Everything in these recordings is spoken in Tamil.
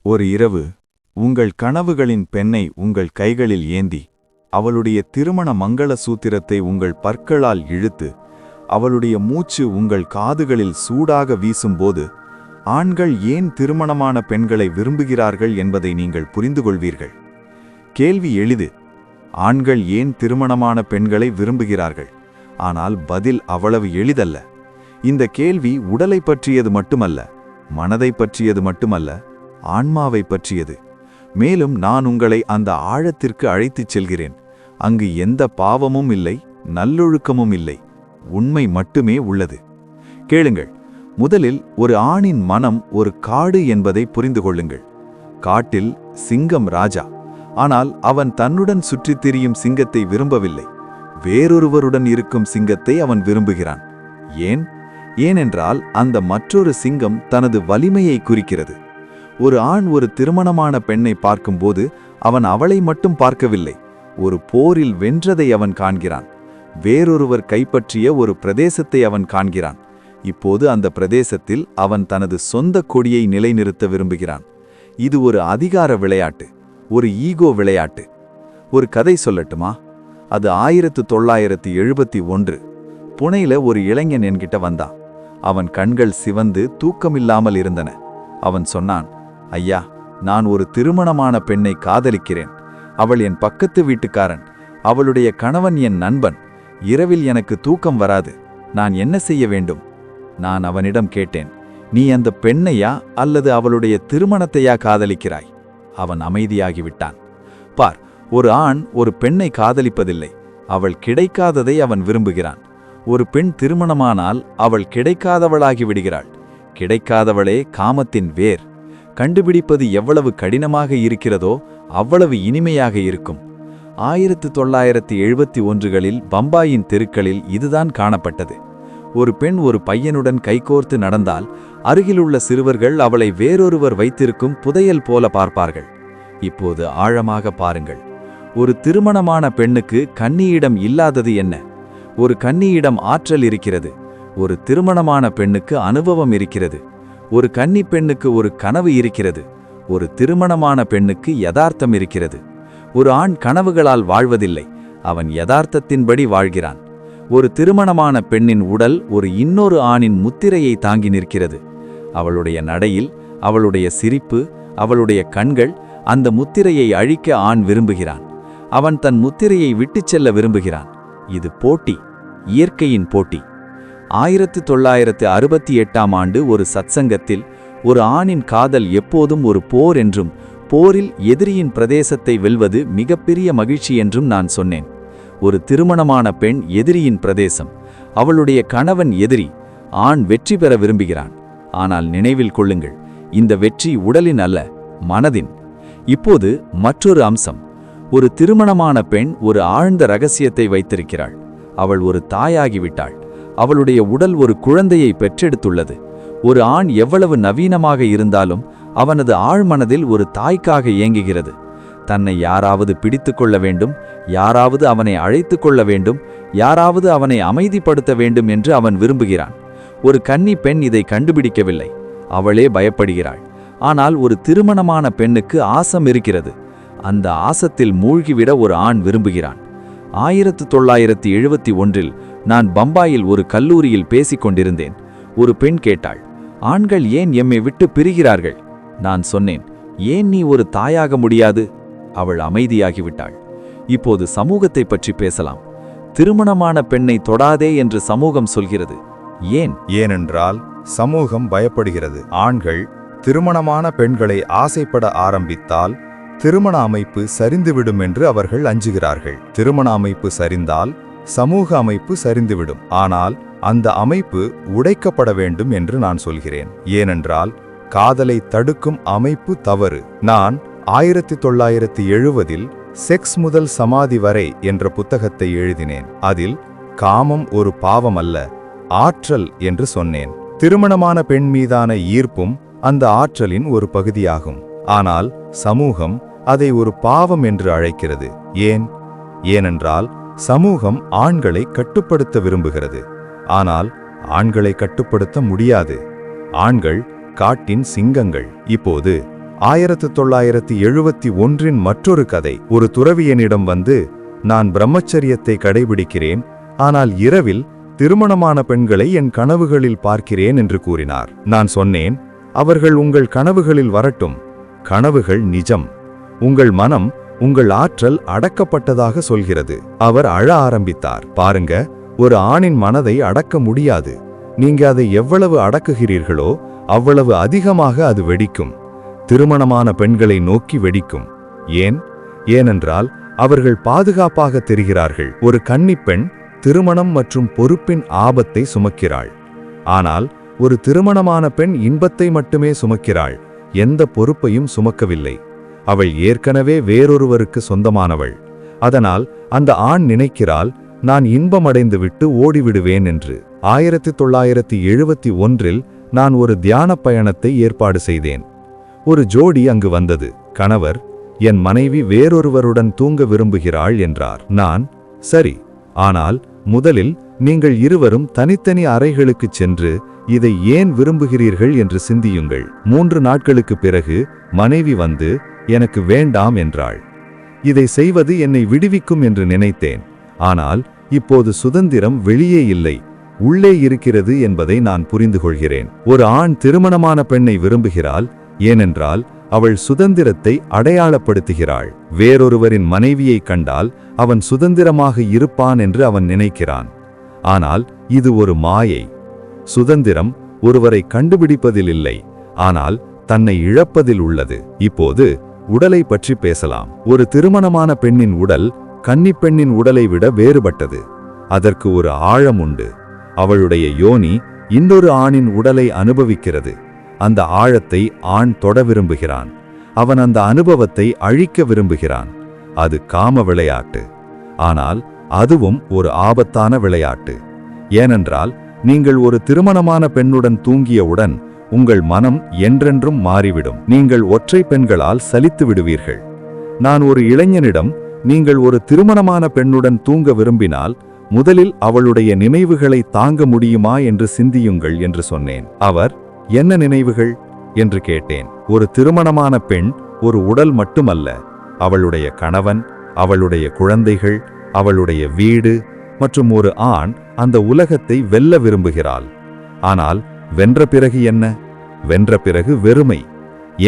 ஒரு இரவு உங்கள் கனவுகளின் பெண்ணை உங்கள் கைகளில் ஏந்தி அவளுடைய திருமண மங்கள சூத்திரத்தை உங்கள் பற்களால் இழுத்து அவளுடைய மூச்சு உங்கள் காதுகளில் சூடாக வீசும்போது ஆண்கள் ஏன் திருமணமான பெண்களை விரும்புகிறார்கள் என்பதை நீங்கள் புரிந்து கொள்வீர்கள். கேள்வி எளிது. ஆண்கள் ஏன் திருமணமான பெண்களை விரும்புகிறார்கள்? ஆனால் பதில் அவ்வளவு எளிதல்ல. இந்த கேள்வி உடலை பற்றியது மட்டுமல்ல, மனதை பற்றியது மட்டுமல்ல, ஆன்மாவை பற்றியது. மேலும் நான் உங்களை அந்த ஆழத்திற்கு அழைத்துச் செல்கிறேன். அங்கு எந்த பாவமும் இல்லை, நல்லொழுக்கமும் இல்லை, உண்மை மட்டுமே உள்ளது. கேளுங்கள். முதலில் ஒரு ஆணின் மனம் ஒரு காடு என்பதை புரிந்து கொள்ளுங்கள். காட்டில் சிங்கம் ராஜா. ஆனால் அவன் தன்னுடன் சுற்றித் திரியும் சிங்கத்தை விரும்பவில்லை. வேறொருவருடன் இருக்கும் சிங்கத்தை அவன் விரும்புகிறான். ஏனென்றால் அந்த மற்றொரு சிங்கம் தனது வலிமையை குறிக்கிறது. ஒரு ஆண் ஒரு திருமணமான பெண்ணை பார்க்கும்போது அவன் அவளை மட்டும் பார்க்கவில்லை, ஒரு போரில் வென்றதை அவன் காண்கிறான். வேறொருவர் கைப்பற்றிய ஒரு பிரதேசத்தை அவன் காண்கிறான். இப்போது அந்த பிரதேசத்தில் அவன் தனது சொந்த கொடியை நிலைநிறுத்த விரும்புகிறான். இது ஒரு அதிகார விளையாட்டு, ஒரு ஈகோ விளையாட்டு. ஒரு கதை சொல்லட்டுமா? அது 1971. புனேல ஒரு இளைஞன் என்கிட்ட வந்தான். அவன் கண்கள் சிவந்து தூக்கமில்லாமல் இருந்தன. அவன் சொன்னான், ஐயா, நான் ஒரு திருமணமான பெண்ணை காதலிக்கிறேன். அவள் என் பக்கத்து வீட்டுக்காரன். அவளுடைய கணவன் என் நண்பன். இரவில் எனக்கு தூக்கம் வராது. நான் என்ன செய்ய வேண்டும்? நான் அவனிடம் கேட்டேன், நீ அந்த பெண்ணையா அல்லது அவளுடைய திருமணத்தையா காதலிக்கிறாய்? அவன் அமைதியாகிவிட்டான். பார், ஒரு ஆண் ஒரு பெண்ணை காதலிப்பதில்லை, அவள் கிடைக்காததை அவன் விரும்புகிறான். ஒரு பெண் திருமணமானால் அவள் கிடைக்காதவளாகி விடுகிறாள். கிடைக்காதவளே காமத்தின் வேர். கண்டுபிடிப்பது எவ்வளவு கடினமாக இருக்கிறதோ அவ்வளவு இனிமையாக இருக்கும். 1971களில் பம்பாயின் தெருக்களில் இதுதான் காணப்பட்டது. ஒரு பெண் ஒரு பையனுடன் கைகோர்த்து நடந்தால் அருகிலுள்ள சிறுவர்கள் அவளை வேறொருவர் வைத்திருக்கும் புதையல் போல பார்ப்பார்கள். இப்போது ஆழமாக பாருங்கள். ஒரு திருமணமான பெண்ணுக்கு கன்னியிடம் இல்லாதது என்ன? ஒரு கன்னியிடம் ஆற்றல் இருக்கிறது. ஒரு திருமணமான பெண்ணுக்கு அனுபவம் இருக்கிறது. ஒரு கன்னி பெண்ணுக்கு ஒரு கனவு இருக்கிறது. ஒரு திருமணமான பெண்ணுக்கு யதார்த்தம் இருக்கிறது. ஒரு ஆண் கனவுகளால் வாழ்வதில்லை, அவன் யதார்த்தத்தின்படி வாழ்கிறான். ஒரு திருமணமான பெண்ணின் உடல் ஒரு இன்னொரு ஆணின் முத்திரையை தாங்கி நிற்கிறது. அவளுடைய நடையில், அவளுடைய சிரிப்பு, அவளுடைய கண்கள், அந்த முத்திரையை அழிக்க ஆண் விரும்புகிறான். அவன் தன் முத்திரையை விட்டுச் செல்ல விரும்புகிறான். இது போட்டி, இயற்கையின் போட்டி. 1968ஆம் ஆண்டு ஒரு சத்சங்கத்தில் ஒரு ஆணின் காதல் எப்போதும் ஒரு போர் என்றும், போரில் எதிரியின் பிரதேசத்தை வெல்வது மிகப்பெரிய மகிழ்ச்சி என்றும் நான் சொன்னேன். ஒரு திருமணமான பெண் எதிரியின் பிரதேசம், அவளுடைய கணவன் எதிரி. ஆண் வெற்றி பெற விரும்புகிறான். ஆனால் நினைவில் கொள்ளுங்கள், இந்த வெற்றி உடலின் அல்ல, மனதின். இப்போது மற்றொரு அம்சம். ஒரு திருமணமான பெண் ஒரு ஆழ்ந்த ரகசியத்தை வைத்திருக்கிறாள். அவள் ஒரு தாயாகிவிட்டாள். அவளுடைய உடல் ஒரு குழந்தையை பெற்றெடுத்துள்ளது. ஒரு ஆண் எவ்வளவு நவீனமாக இருந்தாலும் அவனது ஆழ்மனதில் ஒரு தாய்க்காக ஏங்குகிறது. தன்னை யாராவது பிடித்து கொள்ள வேண்டும், யாராவது அவனை அழைத்து கொள்ள வேண்டும், யாராவது அவனை அமைதிப்படுத்த வேண்டும் என்று அவன் விரும்புகிறான். ஒரு கன்னி பெண் இதை கண்டுபிடிக்கவில்லை, அவளே பயப்படுகிறாள். ஆனால் ஒரு திருமணமான பெண்ணுக்கு ஆசம் இருக்கிறது. அந்த ஆசத்தில் மூழ்கிவிட ஒரு ஆண் விரும்புகிறான். 1971இல் நான் பம்பாயில் ஒரு கல்லூரியில் பேசிக் கொண்டிருந்தேன். ஒரு பெண் கேட்டாள், ஆண்கள் ஏன் எம்மை விட்டு பிரிகிறார்கள்? நான் சொன்னேன், ஏன் நீ ஒரு தாயாக முடியாது? அவள் அமைதியாகிவிட்டாள். இப்போது சமூகத்தை பற்றி பேசலாம். திருமணமான பெண்ணை தொடாதே என்று சமூகம் சொல்கிறது. ஏனென்றால் சமூகம் பயப்படுகிறது. ஆண்கள் திருமணமான பெண்களை ஆசைப்பட ஆரம்பித்தால் திருமண அமைப்பு சரிந்துவிடும் என்று அவர்கள் அஞ்சுகிறார்கள். திருமண அமைப்பு சரிந்தால் சமூக அமைப்பு சரிந்துவிடும். ஆனால் அந்த அமைப்பு உடைக்கப்பட வேண்டும் என்று நான் சொல்கிறேன். ஏனென்றால் காதலை தடுக்கும் அமைப்பு தவறு. நான் 1970இல் செக்ஸ் முதல் சமாதி வரை என்ற புத்தகத்தை எழுதினேன். அதில் காமம் ஒரு பாவம் அல்ல, ஆற்றல் என்று சொன்னேன். திருமணமான பெண் மீதான ஈர்ப்பும் அந்த ஆற்றலின் ஒரு பகுதியாகும். ஆனால் சமூகம் அதை ஒரு பாவம் என்று அழைக்கிறது. ஏனென்றால் சமூகம் ஆண்களை கட்டுப்படுத்த விரும்புகிறது. ஆனால் ஆண்களை கட்டுப்படுத்த முடியாது. ஆண்கள் காட்டின் சிங்கங்கள். இப்போது 1971 மற்றொரு கதை. ஒரு துறவியனிடம் வந்து, நான் பிரம்மச்சரியத்தை கடைபிடிக்கிறேன், ஆனால் இரவில் திருமணமான பெண்களை என் கனவுகளில் பார்க்கிறேன் என்று கூறினார். நான் சொன்னேன், அவர்கள் உங்கள் கனவுகளில் வரட்டும், கனவுகள் நிஜம். உங்கள் மனம், உங்கள் ஆற்றல் அடக்கப்பட்டதாக சொல்கிறது. அவர் அழ ஆரம்பித்தார். பாருங்க, ஒரு ஆணின் மனதை அடக்க முடியாது. நீங்க அதை எவ்வளவு அடக்குகிறீர்களோ அவ்வளவு அதிகமாக அது வெடிக்கும். திருமணமான பெண்களை நோக்கி வெடிக்கும். ஏனென்றால் அவர்கள் பாதுகாப்பாக தெரிகிறார்கள். ஒரு கன்னிப்பெண் திருமணம் மற்றும் பொறுப்பின் ஆபத்தை சுமக்கிறாள். ஆனால் ஒரு திருமணமான பெண் இன்பத்தை மட்டுமே சுமக்கிறாள், எந்த பொறுப்பையும் சுமக்கவில்லை. அவள் ஏற்கனவே வேறொருவருக்கு சொந்தமானவள். அதனால் அந்த ஆண் நினைக்கிறாள், நான் இன்பமடைந்து விட்டு ஓடிவிடுவேன் என்று. 1971 நான் ஒரு தியான பயணத்தை ஏற்பாடு செய்தேன். ஒரு ஜோடி அங்கு வந்தது. கணவர், என் மனைவி வேறொருவருடன் தூங்க விரும்புகிறாள் என்றார். நான், சரி, ஆனால் முதலில் நீங்கள் இருவரும் தனித்தனி அறைகளுக்குச் சென்று இதை ஏன் விரும்புகிறீர்கள் என்று சிந்தியுங்கள். 3 நாட்களுக்கு பிறகு மனைவி வந்து, எனக்கு வேண்டாம் என்றாள். இதை செய்வது என்னை விடுவிக்கும் என்று நினைத்தேன். ஆனால் இப்போது சுதந்திரம் வெளியே இல்லை, உள்ளே இருக்கிறது என்பதை நான் புரிந்து கொள்கிறேன். ஒரு ஆண் திருமணமான பெண்ணை விரும்புகிறாள், ஏனென்றால் அவள் சுதந்திரத்தை அடையாளப்படுத்துகிறாள். வேறொருவரின் மனைவியை கண்டால் அவன் சுதந்திரமாக இருப்பான் என்று அவன் நினைக்கிறான். ஆனால் இது ஒரு மாயை. சுதந்திரம் ஒருவரை கண்டுபிடிப்பதில் இல்லை, ஆனால் தன்னை இழப்பதில் உள்ளது. இப்போது உடலை பற்றி பேசலாம். ஒரு திருமணமான பெண்ணின் உடல் கன்னிப்பெண்ணின் உடலை விட வேறுபட்டது. அதற்கு ஒரு ஆழம் உண்டு. அவளுடைய யோனி இன்னொரு ஆணின் உடலை அனுபவிக்கிறது. அந்த ஆழத்தை ஆண் தொட விரும்புகிறான். அவன் அந்த அனுபவத்தை அழிக்க விரும்புகிறான். அது காம விளையாட்டு. ஆனால் அதுவும் ஒரு ஆபத்தான விளையாட்டு. ஏனென்றால் நீங்கள் ஒரு திருமணமான பெண்ணுடன் தூங்கியவுடன் உங்கள் மனம் என்றென்றும் மாறிவிடும். நீங்கள் ஒற்றை பெண்களால் சலித்து விடுவீர்கள். நான் ஒரு இளைஞனிடம், நீங்கள் ஒரு திருமணமான பெண்ணுடன் தூங்க விரும்பினால் முதலில் அவளுடைய நினைவுகளை தாங்க முடியுமா என்று சிந்தியுங்கள் என்று சொன்னேன். அவர், என்ன நினைவுகள் என்று கேட்டேன். ஒரு திருமணமான பெண் ஒரு உடல் மட்டுமல்ல, அவளுடைய கணவன், அவளுடைய குழந்தைகள், அவளுடைய வீடு மற்றும் ஒரு ஆண் அந்த உலகத்தை வெல்ல விரும்புகிறாள். ஆனால் வென்ற பிறகு என்ன? வென்ற பிறகு வெறுமை.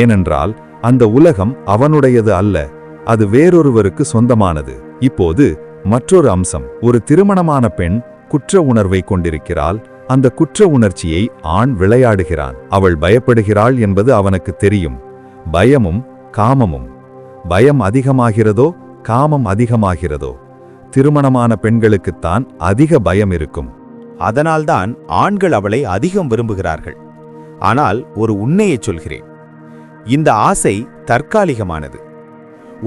ஏனென்றால் அந்த உலகம் அவனுடையது அல்ல, அது வேறொருவருக்கு சொந்தமானது. இப்போது மற்றொரு அம்சம். ஒரு திருமணமான பெண் குற்ற உணர்வை கொண்டிருக்கிறாள். அந்த குற்ற உணர்ச்சியை ஆண் விளையாடுகிறான். அவள் பயப்படுகிறாள் என்பது அவனுக்கு தெரியும். பயமும் காமமும். பயம் அதிகமாகிறதோ காமம் அதிகமாகிறதோ? திருமணமான பெண்களுக்குத்தான் அதிக பயம் இருக்கும். அதனால்தான் ஆண்கள் அவளை அதிகம் விரும்புகிறார்கள். ஆனால் ஒரு உண்மையை சொல்கிறேன், இந்த ஆசை தற்காலிகமானது.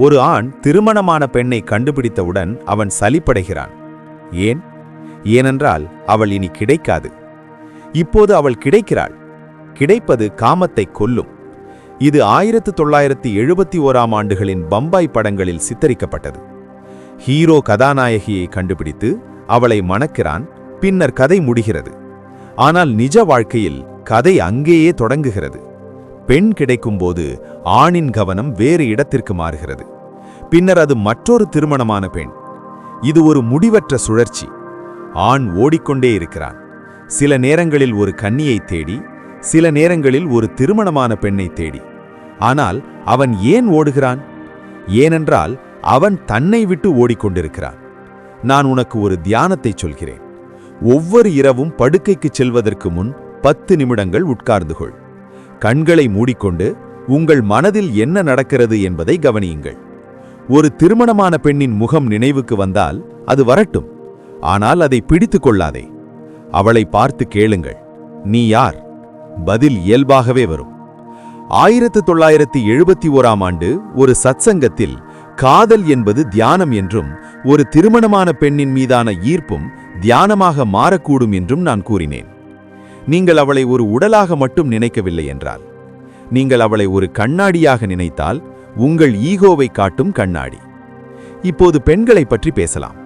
ஒரு ஆண் திருமணமான பெண்ணை கண்டுபிடித்தவுடன் அவன் சலிப்படைகிறான். ஏனென்றால் அவள் இனி கிடைக்காது. இப்போது அவள் கிடைக்கிறாள். கிடைப்பது காமத்தை கொல்லும். இது 1971ஆம் ஆண்டுகளின் பம்பாய் படங்களில் சித்தரிக்கப்பட்டது. ஹீரோ கதாநாயகியை கண்டுபிடித்து அவளை மணக்கிறான். பின்னர் கதை முடிகிறது. ஆனால் நிஜ வாழ்க்கையில் கதை அங்கேயே தொடங்குகிறது. பெண் கிடைக்கும்போது ஆணின் கவனம் வேறு இடத்திற்கு மாறுகிறது. பின்னர் அது மற்றொரு திருமணமான பெண். இது ஒரு முடிவற்ற சுழற்சி. ஆண் ஓடிக்கொண்டே இருக்கிறான். சில நேரங்களில் ஒரு கன்னியை தேடி, சில நேரங்களில் ஒரு திருமணமான பெண்ணை தேடி. ஆனால் அவன் ஏன் ஓடுகிறான்? ஏனென்றால் அவன் தன்னை விட்டு ஓடிக்கொண்டிருக்கிறான். நான் உனக்கு ஒரு தியானத்தை சொல்கிறேன். ஒவ்வொரு இரவும் படுக்கைக்குச் செல்வதற்கு முன் 10 நிமிடங்கள் உட்கார்ந்து கொள். கண்களை மூடிக்கொண்டு உங்கள் மனதில் என்ன நடக்கிறது என்பதை கவனியுங்கள். ஒரு திருமணமான பெண்ணின் முகம் நினைவுக்கு வந்தால் அது வரட்டும். ஆனால் அதை பிடித்து கொள்ளாதே. அவளை பார்த்து கேளுங்கள், நீ யார்? பதில் இயல்பாகவே வரும். 1971ஆம் ஆண்டு ஒரு சத்சங்கத்தில் காதல் என்பது தியானம் என்றும், ஒரு திருமணமான பெண்ணின் மீதான ஈர்ப்பும் தியானமாக மாறக்கூடும் என்றும் நான் கூறினேன். நீங்கள் அவளை ஒரு உடலாக மட்டும் நினைக்கவில்லை என்றால், நீங்கள் அவளை ஒரு கண்ணாடியாக நினைத்தால், உங்கள் ஈகோவை காட்டும் கண்ணாடி. இப்போது பெண்களை பற்றி பேசலாம்.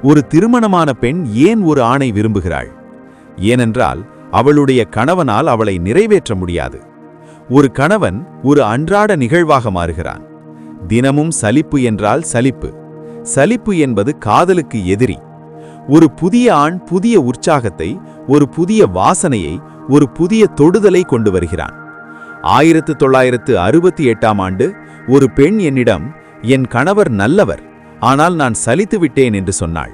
ஒரு திருமணமான பெண் ஏன் ஒரு ஆணை விரும்புகிறாள்? ஏனென்றால் அவளுடைய கணவனால் அவளை நிறைவேற்ற முடியாது. ஒரு கணவன் ஒரு அன்றாட நிகழ்வாக மாறுகிறான். தினமும் சலிப்பு என்றால் சலிப்பு. சலிப்பு என்பது காதலுக்கு எதிரி. ஒரு புதிய ஆண் புதிய உற்சாகத்தை, ஒரு புதிய வாசனையை, ஒரு புதிய தொடுதலை கொண்டு வருகிறான். 1968ஆம் ஆண்டு ஒரு பெண் என்னிடம், என் கணவர் நல்லவர், ஆனால் நான் சலித்து விட்டேன் என்று சொன்னாள்.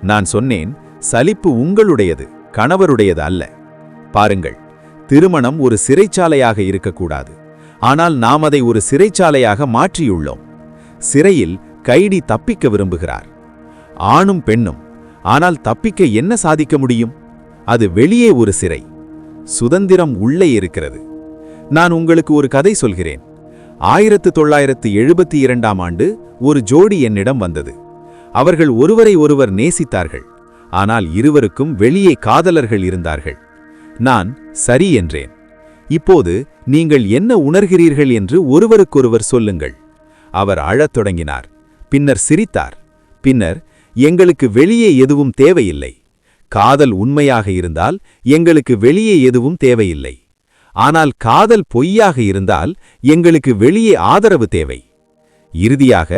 நான் சொன்னேன், சலிப்பு உங்களுடையது, கணவருடையது அல்ல. பாருங்கள், திருமணம் ஒரு சிறைச்சாலையாக இருக்கக்கூடாது. ஆனால் நாம் அதை ஒரு சிறைச்சாலையாக மாற்றியுள்ளோம். சிறையில் கைதி தப்பிக்க விரும்புகிறார். ஆணும் பெண்ணும். ஆனால் தப்பிக்க என்ன சாதிக்க முடியும்? அது வெளியே ஒரு சிறை. சுதந்திரம் உள்ளே இருக்கிறது. நான் உங்களுக்கு ஒரு கதை சொல்கிறேன். 1972ஆம் ஆண்டு ஒரு ஜோடி என்னிடம் வந்தது. அவர்கள் ஒருவரை ஒருவர் நேசித்தார்கள். ஆனால் இருவருக்கும் வெளியே காதலர்கள் இருந்தார்கள். நான் சரி என்றேன். இப்போது நீங்கள் என்ன உணர்கிறீர்கள் என்று ஒருவருக்கொருவர் சொல்லுங்கள். அவர் அழத் தொடங்கினார். பின்னர் சிரித்தார். பின்னர், எங்களுக்கு வெளியே எதுவும் தேவையில்லை. காதல் உண்மையாக இருந்தால் எங்களுக்கு வெளியே எதுவும் தேவையில்லை. ஆனால் காதல் பொய்யாக இருந்தால் எங்களுக்கு வெளியே ஆதரவு தேவை. இறுதியாக,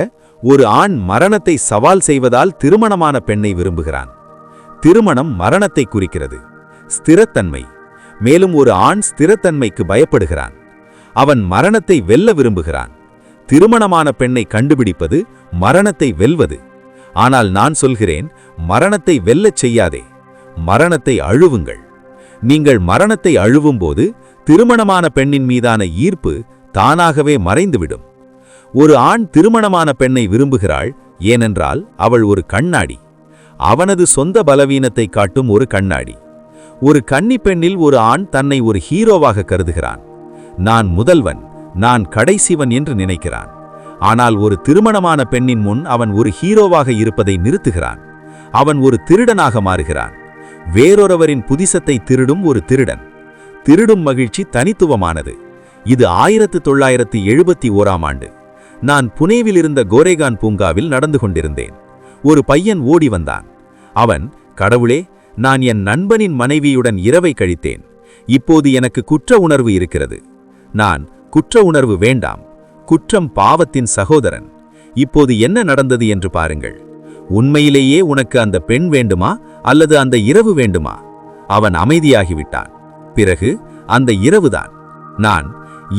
ஒரு ஆண் மரணத்தை சவால் செய்வதால் திருமணமான பெண்ணை விரும்புகிறான். திருமணம் மரணத்தை குறிக்கிறது, ஸ்திரத்தன்மை. மேலும் ஒரு ஆண் ஸ்திரத்தன்மைக்கு பயப்படுகிறான். அவன் மரணத்தை வெல்ல விரும்புகிறான். திருமணமான பெண்ணை கண்டுபிடிப்பது மரணத்தை வெல்வது. ஆனால் நான் சொல்கிறேன், மரணத்தை வெல்லச் செய்யாதே, மரணத்தை அழுவுங்கள். நீங்கள் மரணத்தை அழுவும்போது திருமணமான பெண்ணின் மீதான ஈர்ப்பு தானாகவே மறைந்துவிடும். ஒரு ஆண் திருமணமான பெண்ணை விரும்புகிறாள் ஏனென்றால் அவள் ஒரு கண்ணாடி. அவனது சொந்த பலவீனத்தை காட்டும் ஒரு கண்ணாடி. ஒரு கன்னிப் பெண்ணில் ஒரு ஆண் தன்னை ஒரு ஹீரோவாக கருதுகிறான். நான் முதல்வன், நான் கடைசிவன் என்று நினைக்கிறான். ஆனால் ஒரு திருமணமான பெண்ணின் முன் அவன் ஒரு ஹீரோவாக இருப்பதை நிறுத்துகிறான். அவன் ஒரு திருடனாக மாறுகிறான். வேறொருவரின் புதிசத்தை திருடும் ஒரு திருடன். திருடும் மகிழ்ச்சி தனித்துவமானது. இது 1971ஆம் ஆண்டு. நான் புனேவில் இருந்த கோரேகான் பூங்காவில் நடந்து கொண்டிருந்தேன். ஒரு பையன் ஓடி வந்தான். அவன், கடவுளே, நான் என் நண்பனின் மனைவியுடன் இரவை கழித்தேன். இப்போது எனக்கு குற்ற உணர்வு இருக்கிறது. நான், குற்ற உணர்வு வேண்டாம். குற்றம் பாவத்தின் சகோதரன். இப்போது என்ன நடந்தது என்று பாருங்கள். உண்மையிலேயே உனக்கு அந்த பெண் வேண்டுமா அல்லது அந்த இரவு வேண்டுமா? அவன் அமைதியாகிவிட்டான். பிறகு, அந்த இரவுதான். நான்,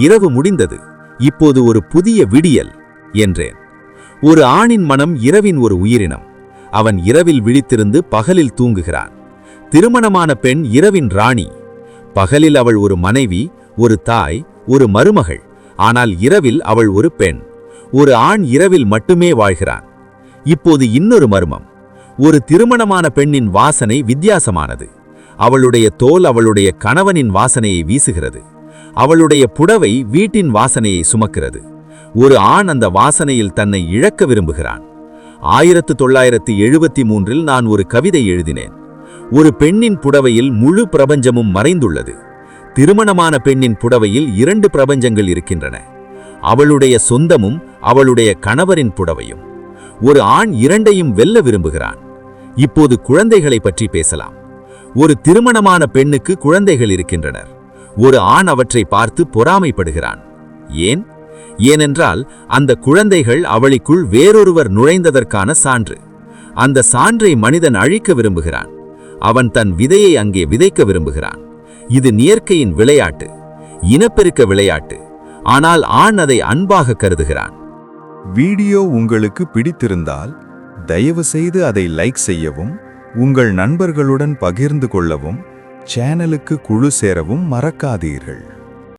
இரவு முடிந்தது, இப்போது ஒரு புதிய விடியல் என்றேன். ஒரு ஆணின் மனம் இரவின் ஒரு உயிரினம். அவன் இரவில் விழித்திருந்து பகலில் தூங்குகிறான். திருமணமான பெண் இரவின் ராணி. பகலில் அவள் ஒரு மனைவி, ஒரு தாய், ஒரு மருமகள். ஆனால் இரவில் அவள் ஒரு பெண். ஒரு ஆண் இரவில் மட்டுமே வாழ்கிறான். இப்போது இன்னொரு மர்மம். ஒரு திருமணமான பெண்ணின் வாசனை வித்தியாசமானது. அவளுடைய தோல் அவளுடைய கணவனின் வாசனையை வீசுகிறது. அவளுடைய புடவை வீட்டின் வாசனையை சுமக்கிறது. ஒரு ஆண் அந்த வாசனையில் தன்னை இழக்க விரும்புகிறான். 1973இல் நான் ஒரு கவிதை எழுதினேன். ஒரு பெண்ணின் புடவையில் முழு பிரபஞ்சமும் மறைந்துள்ளது. திருமணமான பெண்ணின் புடவையில் 2 பிரபஞ்சங்கள் இருக்கின்றன. அவளுடைய சொந்தமும் அவளுடைய கணவரின் புடவையும். ஒரு ஆண் இரண்டையும் வெல்ல விரும்புகிறான். இப்போது குழந்தைகளை பற்றி பேசலாம். ஒரு திருமணமான பெண்ணுக்கு குழந்தைகள் இருக்கின்றனர். ஒரு ஆண் அவற்றை பார்த்து பொறாமைப்படுகிறான். ஏன்? ஏனென்றால் அந்த குழந்தைகள் அவளுக்குள் வேறொருவர் நுழைந்ததற்கான சான்று. அந்த சான்றை மனிதன் அழிக்க விரும்புகிறான். அவன் தன் விதையை அங்கே விதைக்க விரும்புகிறான். இது இயற்கையின் விளையாட்டு, இனப்பெருக்க விளையாட்டு. ஆனால் ஆண் அதை அன்பாக கருதுகிறான். வீடியோ உங்களுக்கு பிடித்திருந்தால் தயவு செய்து அதை லைக் செய்யவும், உங்கள் நண்பர்களுடன் பகிர்ந்து கொள்ளவும், சேனலுக்கு குழு சேரவும் மறக்காதீர்கள்.